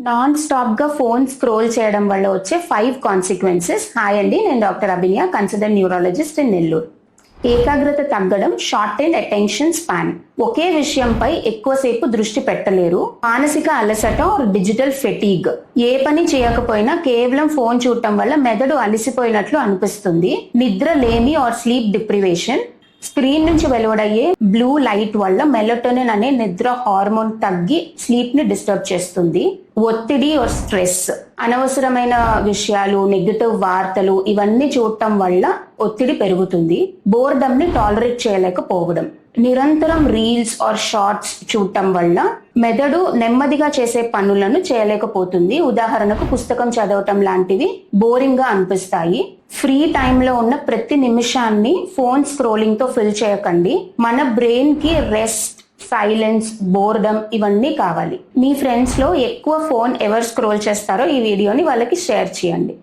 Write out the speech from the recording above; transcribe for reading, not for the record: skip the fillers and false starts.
Non stop గా phone scroll చేయడం వల్ల వచ్చే 5 కాన్సిక్వెన్సెస్. హాయ్ అండి, నేను doctor Abhinaya, consultant neurologist in Nellore. ఏకాగ్రత తగ్గడం, షార్ట్ అండ్ అటెన్షన్ స్పాన్. ఒకే విషయంపై ఎక్కువసేపు దృష్టి పెట్టలేరు, మానసిక అలసట ఆర్ డిజిటల్ ఫెటీగ్. ఏ పని చేయకపోయినా కేవలం ఫోన్ చూడటం వల్ల మెదడు అలసిపోయినట్లు అనిపిస్తుంది. నిద్ర లేమి ఆర్ స్లీప్ డిప్రివేషన్. స్క్రీన్ నుంచి వెలువడయ్యే బ్లూ లైట్ వల్ల మెలటోనిన్ అనే నిద్ర హార్మోన్ తగ్గి స్లీప్ ని డిస్టర్బ్ చేస్తుంది. ఒత్తిడి ఆర్ స్ట్రెస్. అనవసరమైన విషయాలు, నెగటివ్ వార్తలు ఇవన్నీ చూడటం వల్ల ఒత్తిడి పెరుగుతుంది. బోర్డమ్ ని టాలరేట్ చేయలేకపోవడం. నిరంతరం రీల్స్ ఆర్ షార్ట్స్ చూడటం వల్ల మెదడు నెమ్మదిగా చేసే పనులను చేయలేకపోతుంది. ఉదాహరణకు పుస్తకం చదవటం లాంటివి బోరింగ్ గా అనిపిస్తాయి. ఫ్రీ టైంలో ఉన్న ప్రతి నిమిషాన్ని ఫోన్ స్క్రోలింగ్ తో ఫిల్ చేయకండి. మన బ్రెయిన్ కి రెస్ట్, సైలెన్స్, బోర్డమ్ ఇవన్నీ కావాలి. మీ ఫ్రెండ్స్ లో ఎక్కువ ఫోన్ ఎవరు స్క్రోల్ చేస్తారో ఈ వీడియోని వాళ్ళకి షేర్ చేయండి.